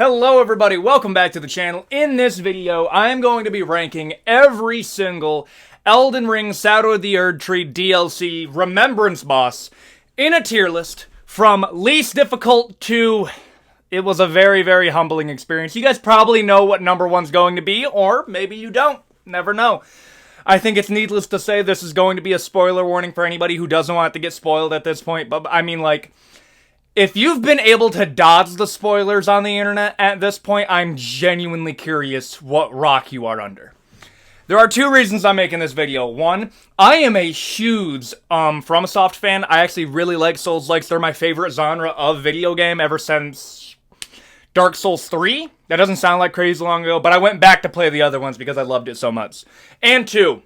Hello everybody, welcome back to the channel. In this video, I am going to be ranking every single Elden Ring Shadow of the Eardtree DLC Remembrance boss in a tier list from least difficult to... It was a very, very humbling experience. You guys probably know what number one's going to be, or maybe you don't. Never know. I think it's needless to say this is going to be a spoiler warning for anybody who doesn't want it to get spoiled at this point, but I mean, like... If you've been able to dodge the spoilers on the internet at this point, I'm genuinely curious what rock you are under. There are two reasons I'm making this video. One, I am a huge FromSoft fan. I actually really like Souls-likes. They're my favorite genre of video game ever since Dark Souls 3. That doesn't sound like crazy long ago, but I went back to play the other ones because I loved it so much. And two,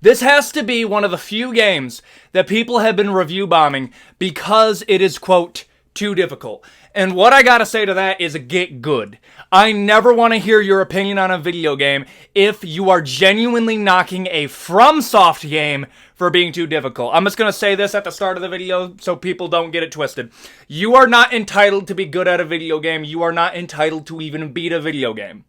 this has to be one of the few games that people have been review bombing because it is, quote, too difficult. And what I gotta say to that is get good. I never want to hear your opinion on a video game if you are genuinely knocking a FromSoft game for being too difficult. I'm just gonna say this at the start of the video so people don't get it twisted. You are not entitled to be good at a video game. You are not entitled to even beat a video game.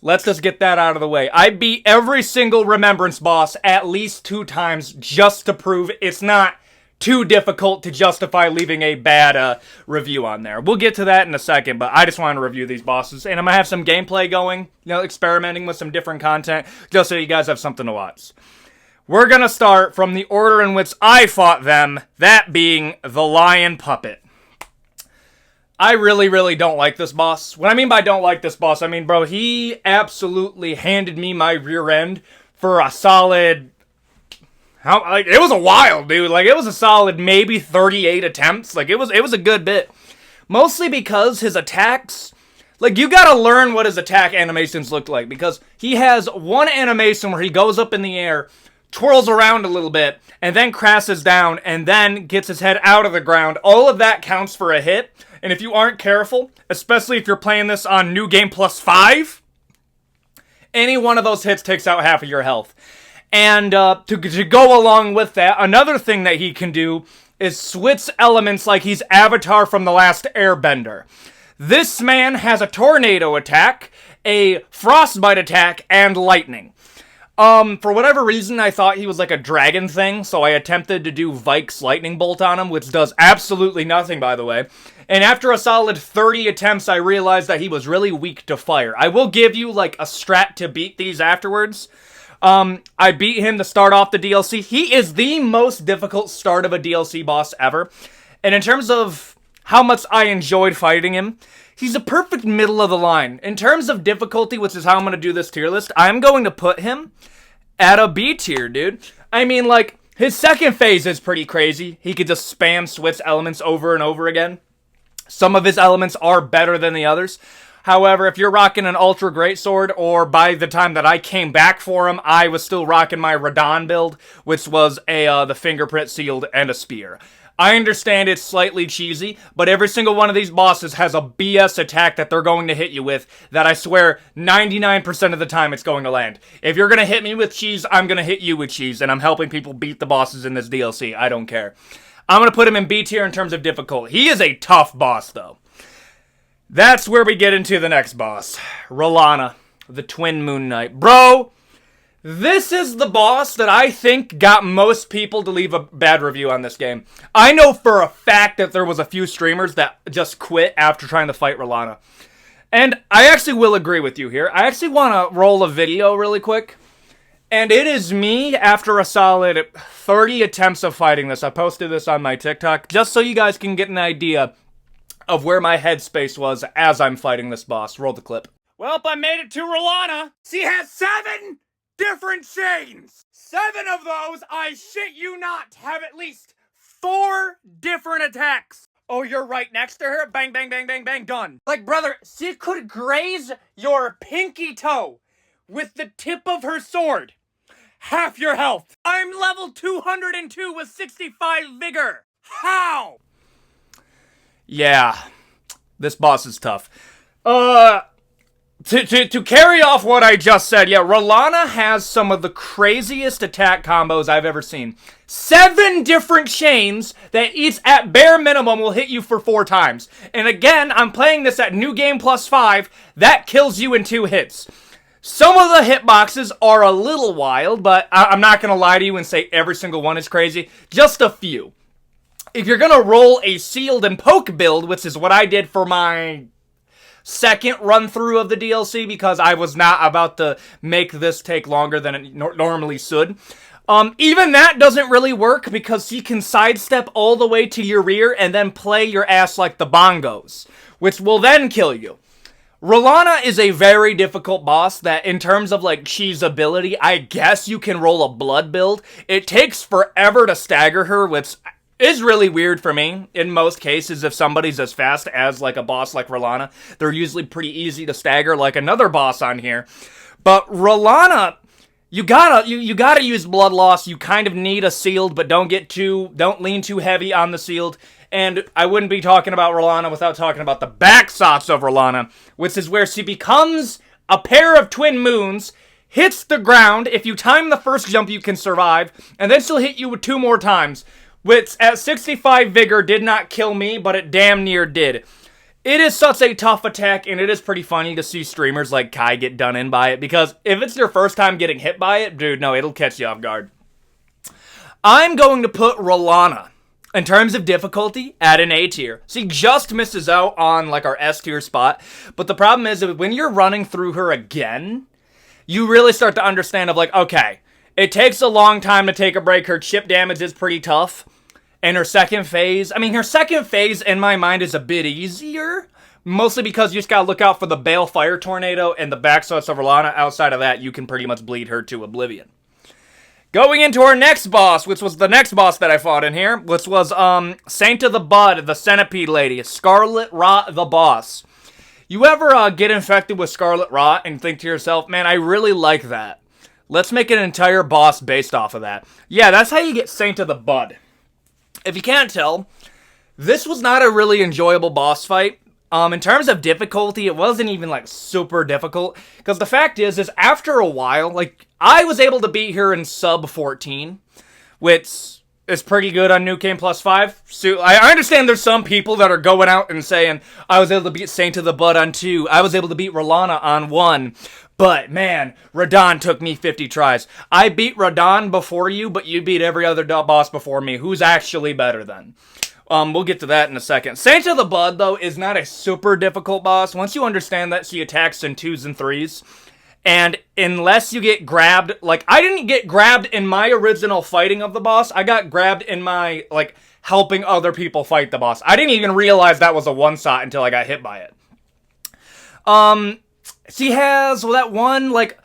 Let's just get that out of the way. I beat every single Remembrance boss at least 2 times just to prove it's not too difficult to justify leaving a bad review on there. We'll get to that in a second, but I just want to review these bosses. And I'm going to have some gameplay going, experimenting with some different content, just so you guys have something to watch. We're going to start from the order in which I fought them, that being the Lion Puppet. I really, really don't like this boss. What I mean by don't like this boss, I mean, bro, he absolutely handed me my rear end for a solid... it was a while, dude. Like, it was a solid maybe 38 attempts. Like, it was a good bit. Mostly because his attacks... Like, you gotta learn what his attack animations look like. Because he has one animation where he goes up in the air, twirls around a little bit, and then crashes down, and then gets his head out of the ground. All of that counts for a hit. And if you aren't careful, especially if you're playing this on New Game Plus 5, any one of those hits takes out half of your health. And to go along with that, another thing that he can do is switch elements like he's Avatar from The Last Airbender. This man has a tornado attack, a frostbite attack, and lightning. For whatever reason, I thought he was like a dragon thing, so I attempted to do Vike's lightning bolt on him, which does absolutely nothing, by the way. And after a solid 30 attempts, I realized that he was really weak to fire. I will give you, like, a strat to beat these afterwards. I beat him to start off the DLC. He is the most difficult start of a DLC boss ever. And in terms of how much I enjoyed fighting him, he's a perfect middle of the line. In terms of difficulty, which is how I'm going to do this tier list, I'm going to put him at a B tier, dude. I mean, like, his second phase is pretty crazy. He could just spam switch elements over and over again. Some of his elements are better than the others. However, if you're rocking an Ultra Greatsword, or by the time that I came back for him, I was still rocking my Radon build, which was the fingerprint sealed and a spear. I understand it's slightly cheesy, but every single one of these bosses has a BS attack that they're going to hit you with that I swear 99% of the time it's going to land. If you're going to hit me with cheese, I'm going to hit you with cheese, and I'm helping people beat the bosses in this DLC. I don't care. I'm going to put him in B tier in terms of difficulty. He is a tough boss, though. That's where we get into the next boss. Rana, the Twin Moon Knight. Bro, this is the boss that I think got most people to leave a bad review on this game. I know for a fact that there was a few streamers that just quit after trying to fight Rana. And I actually will agree with you here. I actually want to roll a video really quick. And it is me after a solid 30 attempts of fighting this. I posted this on my TikTok just so you guys can get an idea of where my headspace was as I'm fighting this boss. Roll the clip. Well, I made it to Rana. She has 7 different chains. 7 of those, I shit you not, have at least 4 different attacks. Oh, you're right next to her? Bang, bang, bang, bang, bang, done. Like, brother, she could graze your pinky toe with the tip of her sword. Half your health. I'm level 202 with 65 vigor. How? Yeah, this boss is tough. To carry off what I just said, yeah, Rana has some of the craziest attack combos I've ever seen. 7 different chains that each at bare minimum will hit you for 4 times. And again, I'm playing this at New Game +5. That kills you in 2 hits. Some of the hitboxes are a little wild, but I'm not going to lie to you and say every single one is crazy. Just a few. If you're going to roll a sealed and poke build, which is what I did for my second run through of the DLC because I was not about to make this take longer than it normally should. Even that doesn't really work because you can sidestep all the way to your rear and then play your ass like the bongos, which will then kill you. Rana is a very difficult boss that in terms of like cheese ability, I guess you can roll a blood build. It takes forever to stagger her, which is really weird for me. In most cases, if somebody's as fast as like a boss like Rana, they're usually pretty easy to stagger like another boss on here. But Rana, you gotta use blood loss. You kind of need a sealed, but don't lean too heavy on the sealed. And I wouldn't be talking about Rana without talking about the backshots of Rana, which is where she becomes a pair of twin moons, hits the ground. If you time the first jump, you can survive, and then she'll hit you 2 more times. Which, at 65 vigor, did not kill me, but it damn near did. It is such a tough attack, and it is pretty funny to see streamers like Kai get done in by it, because if it's your first time getting hit by it, dude, no, it'll catch you off guard. I'm going to put Rana, in terms of difficulty, at an A tier. She just misses out on, like, our S tier spot, but the problem is that when you're running through her again, you really start to understand of, like, okay, it takes a long time to take a break. Her chip damage is pretty tough. And her second phase, in my mind is a bit easier. Mostly because you just gotta look out for the Bale Fire Tornado and the backshots of Rana. Outside of that, you can pretty much bleed her to oblivion. Going into our next boss, which was the next boss that I fought in here, which was Saint of the Bud, the Centipede Lady, Scarlet Rot the boss. You ever get infected with Scarlet Rot and think to yourself, man, I really like that. Let's make an entire boss based off of that. Yeah, that's how you get Saint of the Bud. If you can't tell, this was not a really enjoyable boss fight. In terms of difficulty, it wasn't even, like, super difficult. Because the fact is after a while, like, I was able to beat her in sub 14. Which is pretty good on New Game +5. So, I understand there's some people that are going out and saying, I was able to beat Saint of the Bud on 2. I was able to beat Rana on 1. But, man, Radon took me 50 tries. I beat Radon before you, but you beat every other boss before me. Who's actually better then? We'll get to that in a second. Saint of the Bud, though, is not a super difficult boss. Once you understand that she attacks in 2s and 3s, and unless you get grabbed, like, I didn't get grabbed in my original fighting of the boss. I got grabbed in my, like, helping other people fight the boss. I didn't even realize that was a one-shot until I got hit by it. She has, well, that one, like,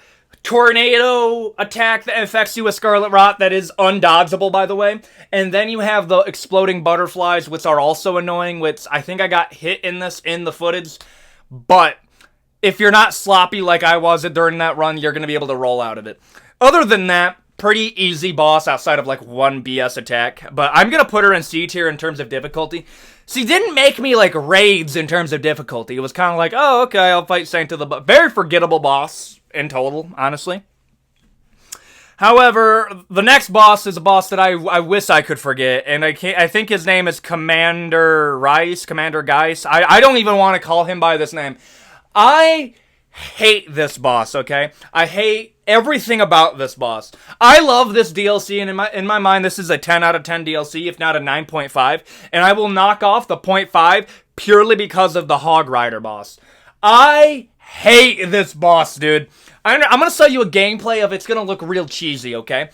tornado attack that affects you with Scarlet Rot that is undodgeable, by the way. And then you have the exploding butterflies, which are also annoying, which I think I got hit in the footage. But if you're not sloppy like I was during that run, you're going to be able to roll out of it. Other than that, pretty easy boss outside of, like, one BS attack. But I'm going to put her in C tier in terms of difficulty. She didn't make me, like, raids in terms of difficulty. It was kind of like, oh, okay, I'll fight Saint of the Bud. Very forgettable boss in total, honestly. However, the next boss is a boss that I wish I could forget, and I think his name is Commander Geis. I don't even want to call him by this name. I hate this boss, okay? I hate everything about this boss. I love this DLC, and in my mind, this is a 10 out of 10 DLC, if not a 9.5, and I will knock off the 0.5 purely because of the Hog Rider boss. I hate this boss, dude. I'm gonna show you a gameplay of it's gonna look real cheesy, okay?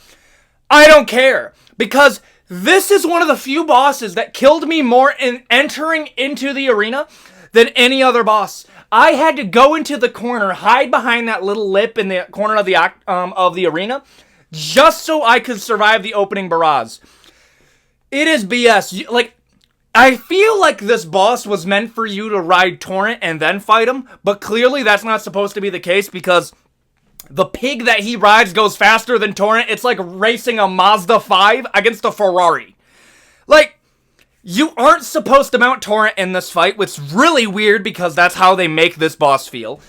I don't care, because this is one of the few bosses that killed me more in entering into the arena than any other boss. I had to go into the corner, hide behind that little lip in the corner of the arena, just so I could survive the opening barrage. It is BS. Like, I feel like this boss was meant for you to ride Torrent and then fight him, but clearly that's not supposed to be the case because the pig that he rides goes faster than Torrent. It's like racing a Mazda 5 against a Ferrari. Like, you aren't supposed to mount Torrent in this fight, which is really weird because that's how they make this boss feel.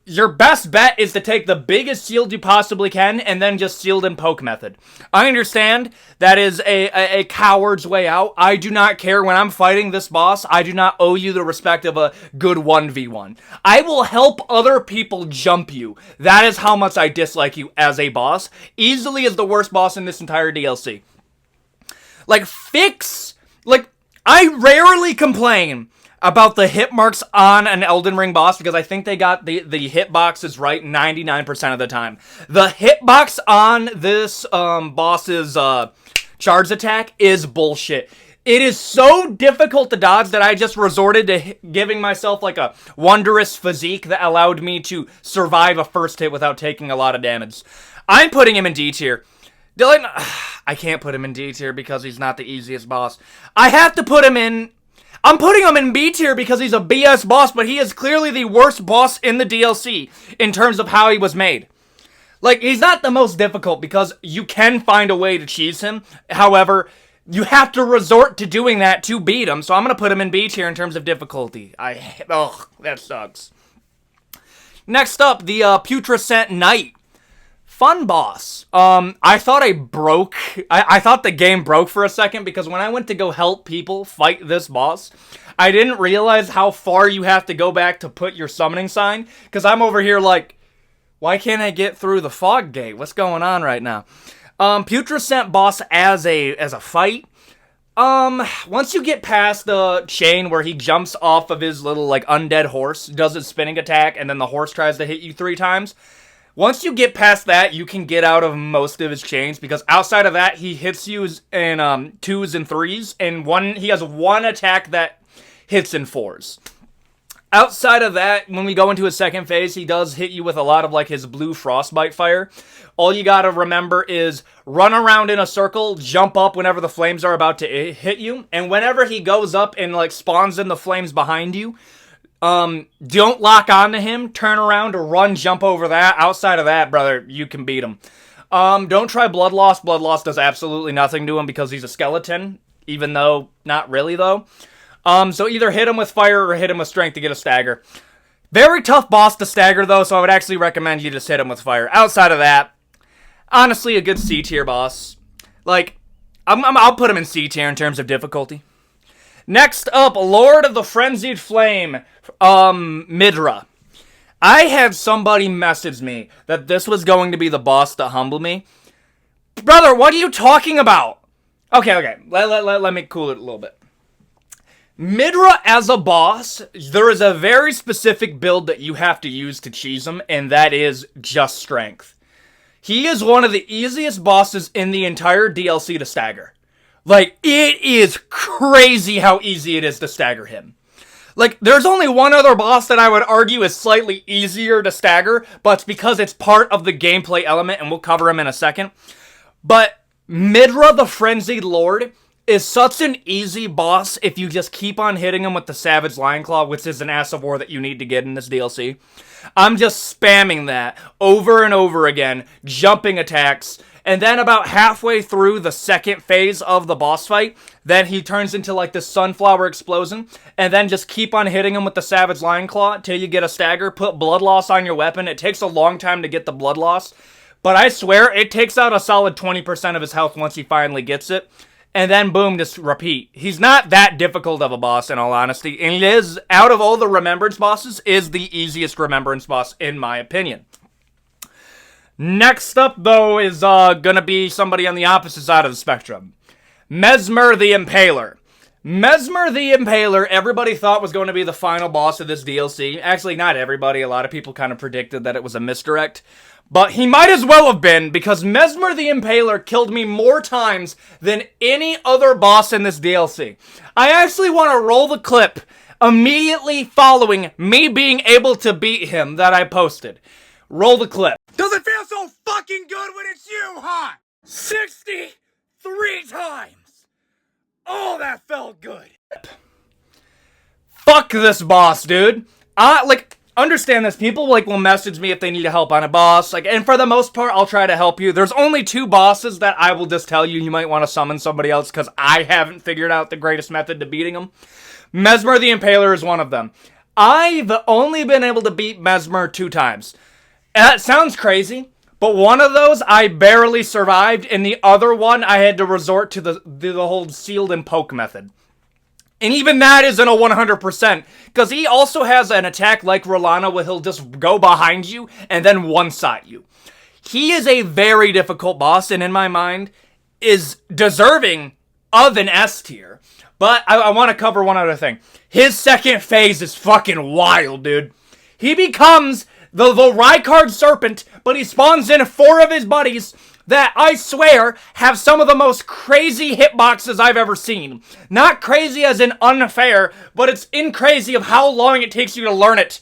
Your best bet is to take the biggest shield you possibly can and then just shield and poke method. I understand that is a coward's way out. I do not care when I'm fighting this boss. I do not owe you the respect of a good 1v1. I will help other people jump you. That is how much I dislike you as a boss. Easily is the worst boss in this entire DLC. Like, I rarely complain about the hit marks on an Elden Ring boss because I think they got the hitboxes right 99% of the time. The hitbox on this boss's charge attack is bullshit. It is so difficult to dodge that I just resorted to giving myself like a wondrous physique that allowed me to survive a first hit without taking a lot of damage. I'm putting him in D tier. Dylan, I can't put him in D tier because he's not the easiest boss. I have to put him in... I'm putting him in B tier because he's a BS boss, but he is clearly the worst boss in the DLC in terms of how he was made. Like, he's not the most difficult because you can find a way to cheese him. However, you have to resort to doing that to beat him, so I'm going to put him in B tier in terms of difficulty. Ugh, that sucks. Next up, the Putra Knight. Fun boss. I thought I thought the game broke for a second because when I went to go help people fight this boss, I didn't realize how far you have to go back to put your summoning sign. Because I'm over here like, why can't I get through the fog gate? What's going on right now? Putra boss as a fight. Once you get past the chain where he jumps off of his little like undead horse, does his spinning attack, and then the horse tries to hit you 3 times. Once you get past that, you can get out of most of his chains, because outside of that, he hits you in 2s and 3s, and he has one attack that hits in 4s. Outside of that, when we go into his second phase, he does hit you with a lot of like his blue frostbite fire. All you gotta remember is run around in a circle, jump up whenever the flames are about to hit you, and whenever he goes up and like spawns in the flames behind you, don't lock onto him, turn around or run, jump over that. Outside of that, brother, you can beat him. Don't try Blood Loss. Blood Loss does absolutely nothing to him because he's a skeleton, even though not really though. So either hit him with fire or hit him with strength to get a stagger. Very tough boss to stagger though, so I would actually recommend you just hit him with fire. Outside of that, honestly, a good C tier boss. Like, I'll put him in C tier in terms of difficulty. Next up, Lord of the Frenzied Flame, Midra. I had somebody message me that this was going to be the boss to humble me. Brother, what are you talking about? Okay, let me cool it a little bit. Midra as a boss, there is a very specific build that you have to use to cheese him, and that is just strength. He is one of the easiest bosses in the entire DLC to stagger. Like, it is crazy how easy it is to stagger him. Like, there's only one other boss that I would argue is slightly easier to stagger, but it's because it's part of the gameplay element, and we'll cover him in a second. But Midra the Frenzied Lord is such an easy boss if you just keep on hitting him with the Savage Lion Claw, which is an ass of war that you need to get in this DLC. I'm just spamming that over and over again, jumping attacks, and then about halfway through the second phase of the boss fight, then he turns into like this sunflower explosion, and then just keep on hitting him with the Savage Lion Claw till you get a stagger, put blood loss on your weapon. It takes a long time to get the blood loss, but I swear it takes out a solid 20% of his health once he finally gets it. And then boom, just repeat. He's not that difficult of a boss in all honesty, and it is, out of all the Remembrance bosses, is the easiest Remembrance boss in my opinion. Next up, though, is gonna be somebody on the opposite side of the spectrum. Mesmer the Impaler. Mesmer the Impaler, everybody thought was going to be the final boss of this DLC. Actually, not everybody. A lot of people kind of predicted that it was a misdirect. But he might as well have been, because Mesmer the Impaler killed me more times than any other boss in this DLC. I actually want to roll the clip immediately following me being able to beat him that I posted. Roll the clip. Does it feel so fucking good when it's you, huh? 63 times! Oh, that felt good. Fuck this boss, dude. Understand this. People, will message me if they need help on a boss. And for the most part, I'll try to help you. There's only 2 bosses that I will just tell you might want to summon somebody else because I haven't figured out the greatest method to beating them. Mesmer the Impaler is one of them. I've only been able to beat Mesmer 2 times. That sounds crazy, but one of those I barely survived, and the other one I had to resort to the whole sealed and poke method. And even that isn't a 100%, because he also has an attack like Rana where he'll just go behind you and then one-shot you. He is a very difficult boss, and in my mind, is deserving of an S tier. But I want to cover one other thing. His second phase is fucking wild, dude. He becomes the Rykard Serpent, but he spawns in 4 of his buddies that, I swear, have some of the most crazy hitboxes I've ever seen. Not crazy as in unfair, but it's in crazy of how long it takes you to learn it.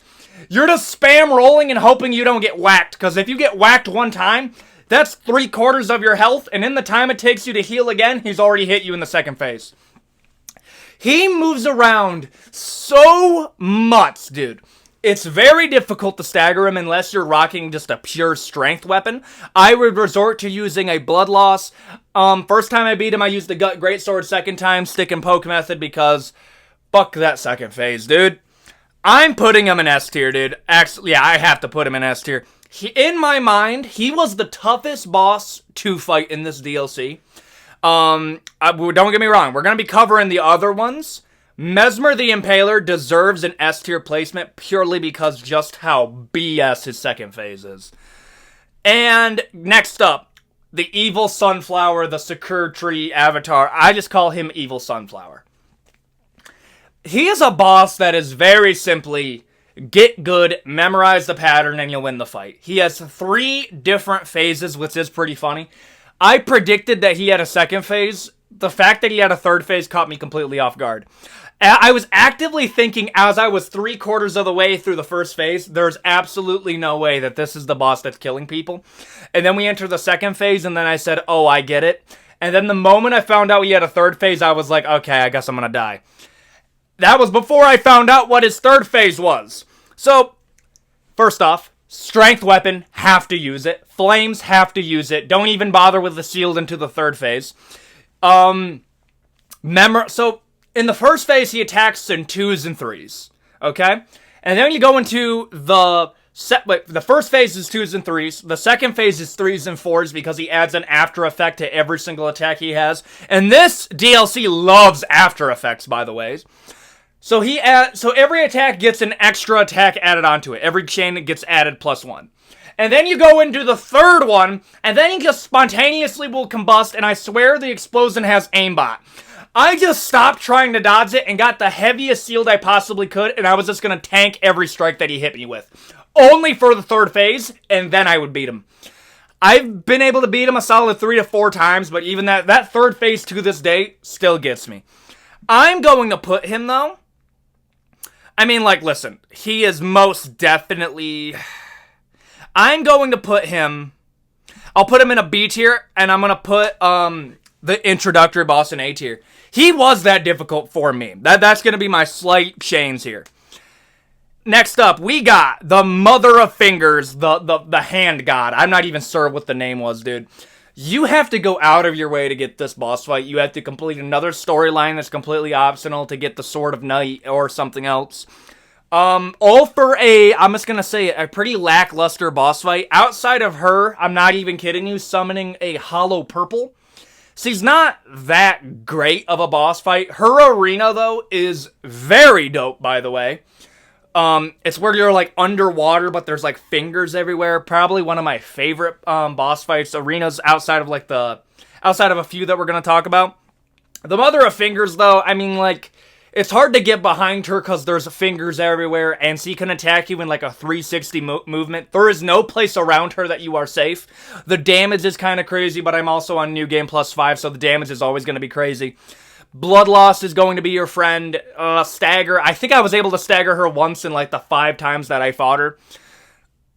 You're just spam rolling and hoping you don't get whacked, because if you get whacked one time, that's 3/4 of your health, and in the time it takes you to heal again, he's already hit you in the second phase. He moves around so much, dude. It's very difficult to stagger him unless you're rocking just a pure strength weapon. I would resort to using a blood loss. First time I beat him, I used the gut greatsword. Second time, stick and poke method, because fuck that second phase, dude. I'm putting him in S tier, dude. Actually, yeah, I have to put him in S tier. In my mind, he was the toughest boss to fight in this DLC. Don't get me wrong, we're going to be covering the other ones. Mesmer the Impaler deserves an S tier placement purely because just how BS his second phase is. And next up, the Evil Sunflower, the Eardtree avatar. I just call him Evil Sunflower. He is a boss that is very simply get good, memorize the pattern, and you'll win the fight. He has 3 different phases, which is pretty funny. I predicted that he had a second phase. The fact that he had a third phase caught me completely off guard. I was actively thinking as I was 3/4 of the way through the first phase, there's absolutely no way that this is the boss that's killing people. And then we enter the second phase, and then I said, oh, I get it. And then the moment I found out he had a third phase, I was like, okay, I guess I'm gonna die. That was before I found out what his third phase was. So, first off, strength weapon, have to use it. Flames, have to use it. Don't even bother with the sealed into the third phase. So, in the first phase, he attacks in 2s and 3s. Okay? And then you go into the first phase is 2s and 3s. The second phase is 3s and 4s because he adds an after effect to every single attack he has. And this DLC loves after effects, by the way. So every attack gets an extra attack added onto it. Every chain gets added +1. And then you go into the third one, and then he just spontaneously will combust, and I swear the explosion has aimbot. I just stopped trying to dodge it and got the heaviest shield I possibly could, and I was just going to tank every strike that he hit me with. Only for the third phase, and then I would beat him. I've been able to beat him a solid 3 to 4 times, but even that third phase to this day still gets me. I'm going to put him, though. I mean, like, listen, he is most definitely... I'm going to put him... I'll put him in a B tier, and I'm going to put the introductory boss in A tier. He was that difficult for me. That's going to be my slight change here. Next up, we got the Mother of Fingers, the Hand God. I'm not even sure what the name was, dude. You have to go out of your way to get this boss fight. You have to complete another storyline that's completely optional to get the Sword of Night or something else. All for I'm just gonna say a pretty lackluster boss fight. Outside of her, I'm not even kidding you, summoning a Hollow Purple. She's not that great of a boss fight. Her arena, though, is very dope, by the way. It's where you're, like, underwater, but there's, like, fingers everywhere. Probably one of my favorite, boss fights arenas outside of, like, outside of a few that we're gonna talk about. The Mother of Fingers, though, I mean, like, it's hard to get behind her because there's fingers everywhere, and she can attack you in, like, a 360 movement. There is no place around her that you are safe. The damage is kind of crazy, but I'm also on New Game +5, so the damage is always going to be crazy. Blood loss is going to be your friend. Stagger. I think I was able to stagger her once in, like, the 5 times that I fought her.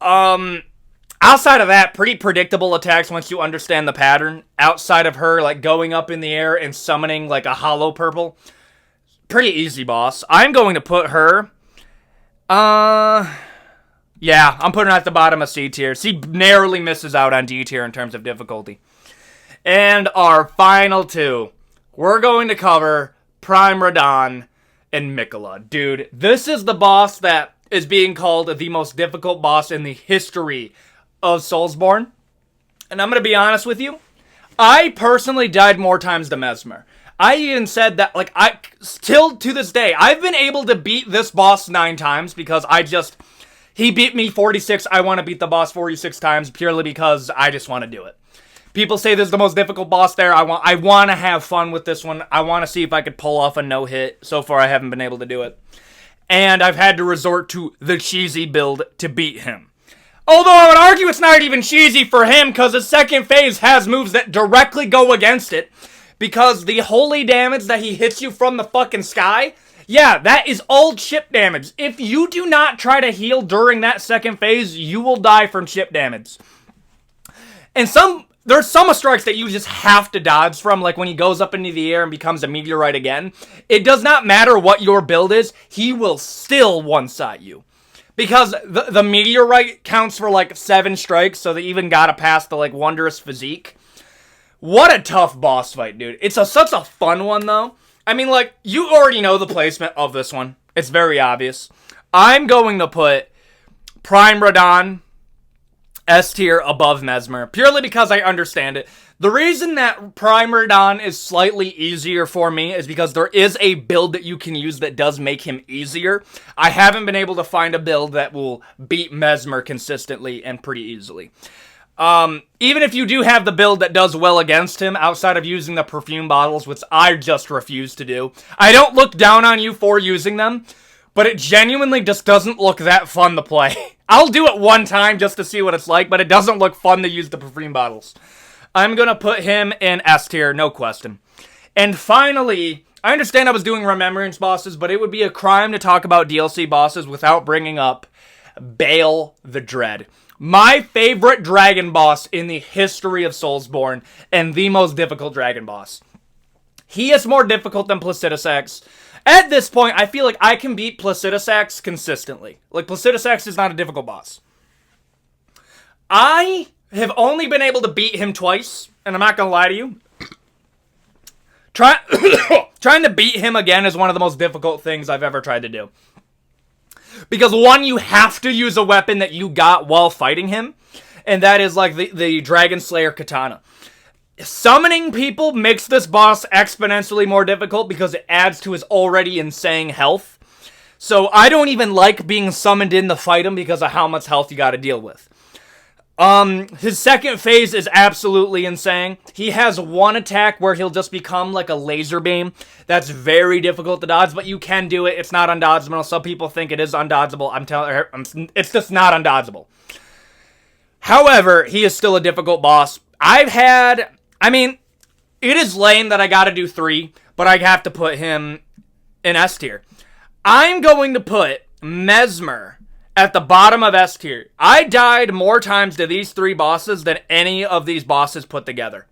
Outside of that, pretty predictable attacks once you understand the pattern. Outside of her, like, going up in the air and summoning, like, a Hollow Purple. Pretty easy, boss. I'm going to put her... yeah, I'm putting her at the bottom of C tier. She narrowly misses out on D tier in terms of difficulty. And our final 2. We're going to cover Prime Radahn and Mikola. Dude, this is the boss that is being called the most difficult boss in the history of Soulsborne. And I'm going to be honest with you. I personally died more times than Mesmer. I even said that, like, still to this day, I've been able to beat this boss 9 times because he beat me 46. I want to beat the boss 46 times purely because I just want to do it. People say this is the most difficult boss there. I want to have fun with this one. I want to see if I could pull off a no-hit. So far, I haven't been able to do it. And I've had to resort to the cheesy build to beat him. Although I would argue it's not even cheesy for him because his second phase has moves that directly go against it. Because the holy damage that he hits you from the fucking sky, yeah, that is all chip damage. If you do not try to heal during that second phase, you will die from chip damage. And there's some strikes that you just have to dodge from, like when he goes up into the air and becomes a meteorite again. It does not matter what your build is, he will still one-shot you. Because the meteorite counts for like 7 strikes, so they even gotta pass the like wondrous physique. What a tough boss fight, dude. It's such a fun one, though. I mean, like, you already know the placement of this one. It's very obvious. I'm going to put Prime Radon S tier above Mesmer, purely because I understand it. The reason that Prime Radon is slightly easier for me is because there is a build that you can use that does make him easier. I haven't been able to find a build that will beat Mesmer consistently and pretty easily. Even if you do have the build that does well against him, outside of using the perfume bottles, which I just refuse to do. I don't look down on you for using them, but it genuinely just doesn't look that fun to play. I'll do it one time just to see what it's like, but it doesn't look fun to use the perfume bottles. I'm gonna put him in S tier, no question. And finally, I understand I was doing Remembrance bosses, but it would be a crime to talk about DLC bosses without bringing up Bale the Dread. My favorite dragon boss in the history of Soulsborne, and the most difficult dragon boss. He is more difficult than Placidusax. At this point, I feel like I can beat Placidusax consistently. Like, Placidusax is not a difficult boss. I have only been able to beat him twice, and I'm not gonna lie to you. Trying to beat him again is one of the most difficult things I've ever tried to do. Because one, you have to use a weapon that you got while fighting him, and that is like the Dragon Slayer Katana. Summoning people makes this boss exponentially more difficult because it adds to his already insane health. So I don't even like being summoned in to fight him because of how much health you gotta deal with. His second phase is absolutely insane. He has one attack where he'll just become like a laser beam. That's very difficult to dodge, but you can do it. It's not undodgeable. Some people think it is undodgeable. I'm telling her, it's just not undodgeable. However, he is still a difficult boss. I mean, it is lame that I gotta do 3, but I have to put him in S tier. I'm going to put Mesmer at the bottom of S tier. I died more times to these 3 bosses than any of these bosses put together.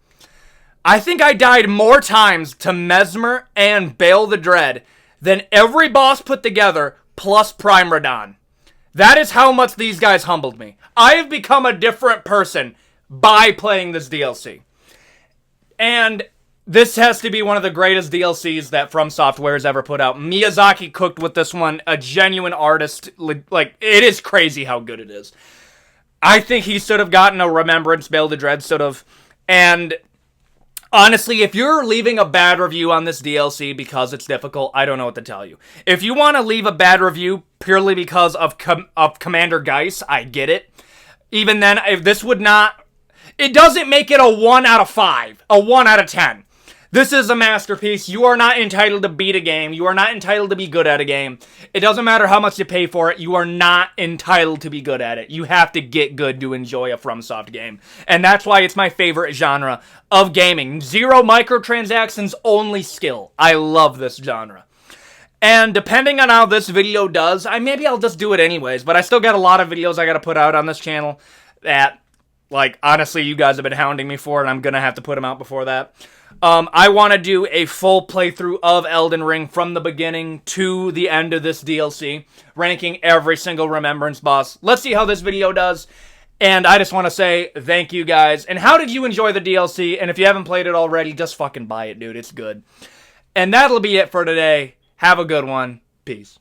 I think I died more times to Mesmer and Bale the Dread than every boss put together plus Prime Radon. That is how much these guys humbled me. I have become a different person by playing this DLC. And this has to be one of the greatest DLCs that From Software has ever put out. Miyazaki cooked with this one. A genuine artist. Like, it is crazy how good it is. I think he should have gotten a Remembrance, Bale the Dread, should have. And honestly, if you're leaving a bad review on this DLC because it's difficult, I don't know what to tell you. If you want to leave a bad review purely because of Commander Geist, I get it. Even then, if this would not... It doesn't make it a 1 out of 5. A 1 out of 10. This is a masterpiece. You are not entitled to beat a game. You are not entitled to be good at a game. It doesn't matter how much you pay for it. You are not entitled to be good at it. You have to get good to enjoy a FromSoft game. And that's why it's my favorite genre of gaming. 0 microtransactions, only skill. I love this genre. And depending on how this video does, maybe I'll just do it anyways. But I still got a lot of videos I got to put out on this channel that, like, honestly, you guys have been hounding me for, and I'm going to have to put them out before that. I want to do a full playthrough of Elden Ring from the beginning to the end of this DLC, ranking every single Remembrance boss. Let's see how this video does, and I just want to say thank you guys. And how did you enjoy the DLC? And if you haven't played it already, just fucking buy it, dude. It's good. And that'll be it for today, Have a good one. Peace.